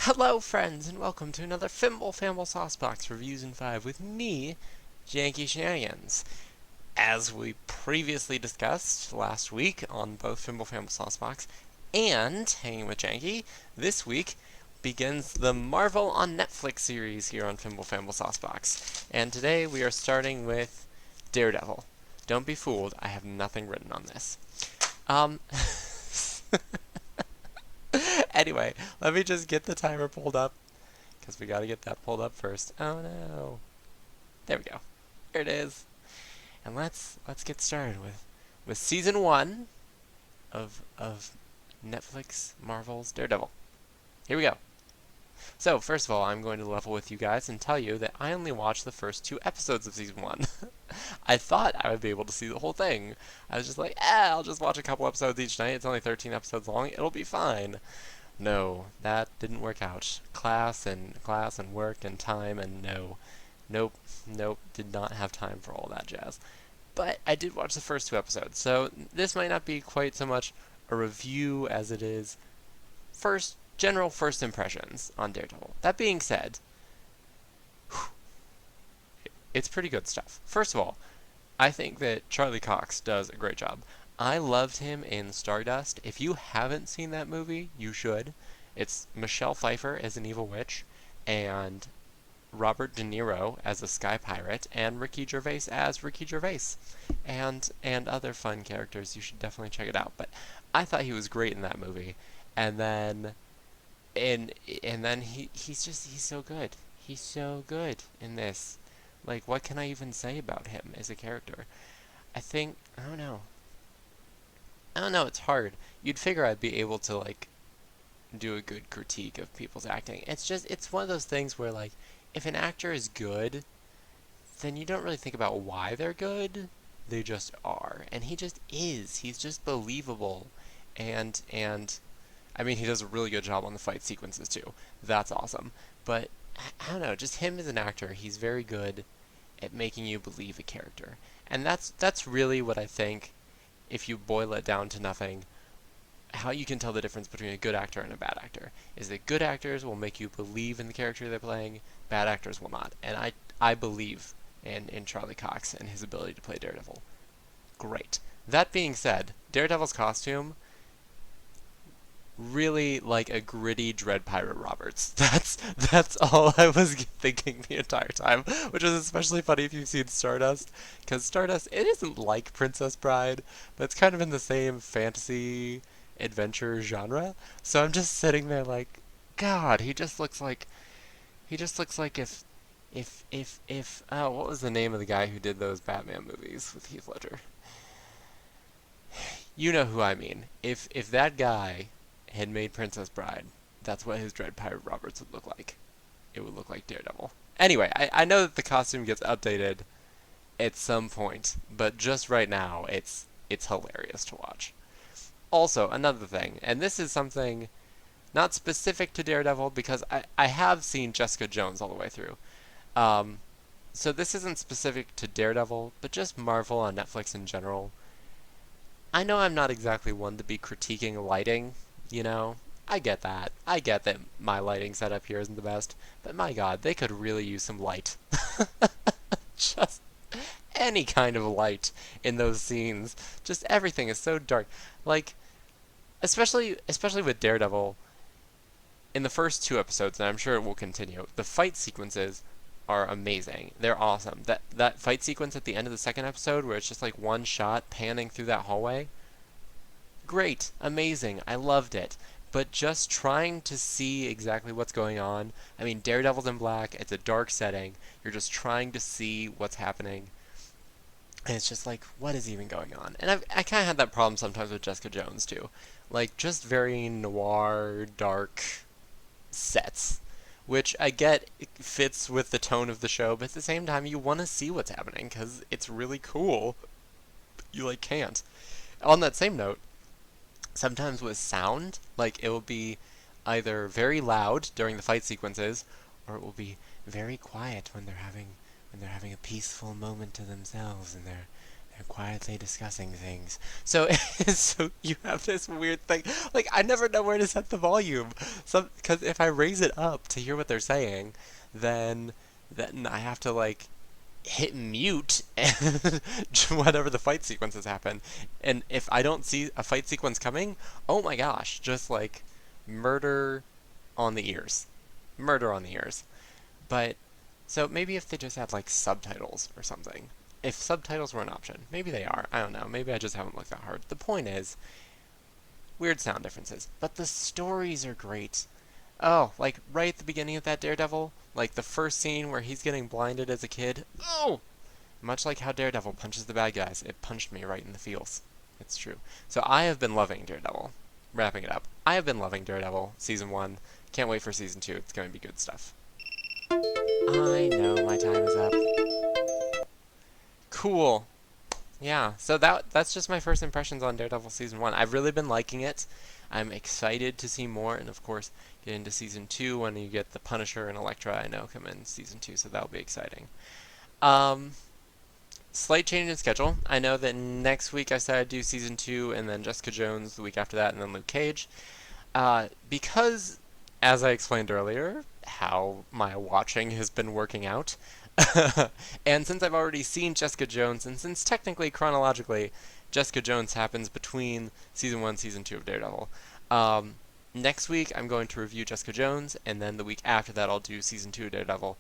Hello, friends, and welcome to another Fimble-Famble Saucebox Reviews in 5 with me, Janky Shenanigans. As we previously discussed last week on both Fimble-Famble Saucebox and Hanging with Janky, this week begins the Marvel on Netflix series here on Fimble-Famble Saucebox. And today we are starting with Daredevil. Don't be fooled, I have nothing written on this. Anyway, let me just get the timer pulled up, because we gotta get that pulled up first. Oh no. There we go. There it is. And let's get started with season 1 of Netflix Marvel's Daredevil. Here we go. So, first of all, I'm going to level with you guys and tell you that I only watched the first 2 episodes of season 1. I thought I would be able to see the whole thing. I was just like, I'll just watch a couple episodes each night. It's only 13 episodes long. It'll be fine. No, that didn't work out. Class and work and time and nope, did not have time for all that jazz. But I did watch the first 2 episodes, so this might not be quite so much a review as it is general first impressions on Daredevil. That being said, it's pretty good stuff. First of all, I think that Charlie Cox does a great job. I loved him in Stardust. If you haven't seen that movie, you should. It's Michelle Pfeiffer as an evil witch, and Robert De Niro as a sky pirate, and Ricky Gervais as Ricky Gervais, and other fun characters. You should definitely check it out. But I thought he was great in that movie, and then he's so good. He's so good in this. Like, what can I even say about him as a character? I don't know. It's hard. You'd figure I'd be able to, like, do a good critique of people's acting. It's one of those things where, like, if an actor is good, then you don't really think about why they're good. They just are. And he just is. He's just believable. And I mean, he does a really good job on the fight sequences, too. That's awesome. But, I don't know, just him as an actor, he's very good at making you believe a character. And that's really what I think, if you boil it down to nothing, how you can tell the difference between a good actor and a bad actor is that good actors will make you believe in the character they're playing, bad actors will not. And I believe in Charlie Cox and his ability to play Daredevil. Great. That being said, Daredevil's costume, really like a gritty Dread Pirate Roberts. That's all I was thinking the entire time, which is especially funny if you've seen Stardust, because Stardust, it isn't like Princess Bride, but it's kind of in the same fantasy adventure genre. So I'm just sitting there like, God, he just looks like if what was the name of the guy who did those Batman movies with Heath Ledger? You know who I mean. If that guy had made Princess Bride, that's what his Dread Pirate Roberts would look like. It would look like Daredevil. Anyway, I know that the costume gets updated at some point, but just right now, it's hilarious to watch. Also, another thing, and this is something not specific to Daredevil, because I have seen Jessica Jones all the way through. So this isn't specific to Daredevil, but just Marvel on Netflix in general. I know I'm not exactly one to be critiquing lighting, you know? I get that. I get that my lighting setup here isn't the best, but my god, they could really use some light. Just any kind of light in those scenes. Just everything is so dark. Like, especially with Daredevil, in the first 2 episodes, and I'm sure it will continue, the fight sequences are amazing. They're awesome. That fight sequence at the end of the 2nd episode, where it's just like one shot panning through that hallway, great, amazing, I loved it. But just trying to see exactly what's going on, I mean, Daredevil's in black, it's a dark setting, you're just trying to see what's happening, and it's just like, what is even going on? And I kind of had that problem sometimes with Jessica Jones, too. Like, just very noir, dark sets, which I get fits with the tone of the show, but at the same time, you want to see what's happening, because it's really cool. You, like, can't. On that same note, sometimes with sound, like, it will be either very loud during the fight sequences, or it will be very quiet when they're having a peaceful moment to themselves, and they're They're quietly discussing things. So, so you have this weird thing. Like, I never know where to set the volume. Because if I raise it up to hear what they're saying, then I have to like hit mute and whatever the fight sequences happen. And if I don't see a fight sequence coming, oh my gosh, just like murder on the ears. Murder on the ears. But so maybe if they just had like subtitles or something. If subtitles were an option. Maybe they are. I don't know. Maybe I just haven't looked that hard. The point is, weird sound differences. But the stories are great. Oh, like right at the beginning of that Daredevil, like the first scene where he's getting blinded as a kid. Oh! Much like how Daredevil punches the bad guys, it punched me right in the feels. It's true. So I have been loving Daredevil. Wrapping it up. I have been loving Daredevil, Season 1. Can't wait for Season 2. It's going to be good stuff. I know my time is up. Cool. Yeah, so that's just my first impressions on Daredevil Season 1. I've really been liking it. I'm excited to see more, and of course, get into Season 2 when you get the Punisher and Elektra, I know, come in Season 2, so that'll be exciting. Slight change in schedule. I know that next week I said I'd do Season 2, and then Jessica Jones the week after that, and then Luke Cage. Because, as I explained earlier, how my watching has been working out, and since I've already seen Jessica Jones, and since technically, chronologically, Jessica Jones happens between Season 1 and Season 2 of Daredevil, next week I'm going to review Jessica Jones, and then the week after that I'll do Season 2 of Daredevil,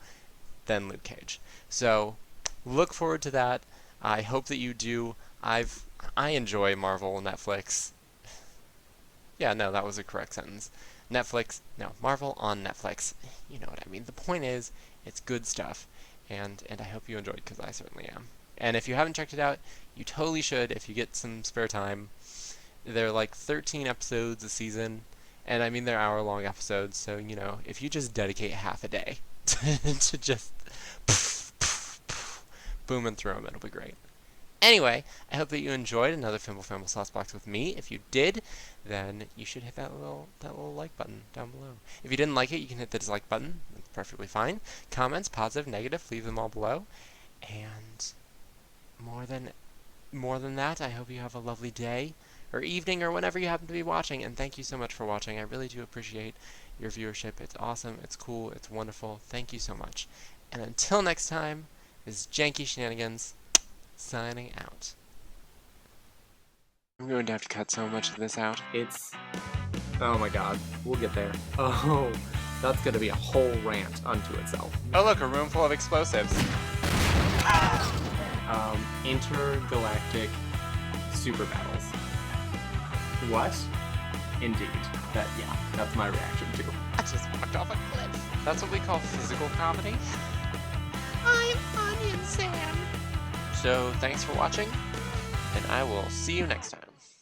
then Luke Cage. So, look forward to that. I hope that you do. I enjoy Marvel, Netflix. Yeah, no, that was a correct sentence. Marvel on Netflix. You know what I mean. The point is, it's good stuff. And I hope you enjoyed, because I certainly am. And if you haven't checked it out, you totally should if you get some spare time. They're like 13 episodes a season, and I mean they're hour-long episodes, so, you know, if you just dedicate half a day to just booming through them, it'll be great. Anyway, I hope that you enjoyed another Fimble-Famble Saucebox with me. If you did, then you should hit that little like button down below. If you didn't like it, you can hit the dislike button. That's perfectly fine. Comments, positive, negative, leave them all below. And more than that, I hope you have a lovely day or evening or whenever you happen to be watching. And thank you so much for watching. I really do appreciate your viewership. It's awesome. It's cool. It's wonderful. Thank you so much. And until next time, this is Janky Shenanigans, signing out. I'm going to have to cut so much of this out. Oh my god, we'll get there. Oh, that's gonna be a whole rant unto itself. Oh look, a room full of explosives. Intergalactic super battles. What? Indeed. That's my reaction too. I just walked off a cliff. That's what we call physical comedy. I'm Onion Sam. So, thanks for watching, and I will see you next time.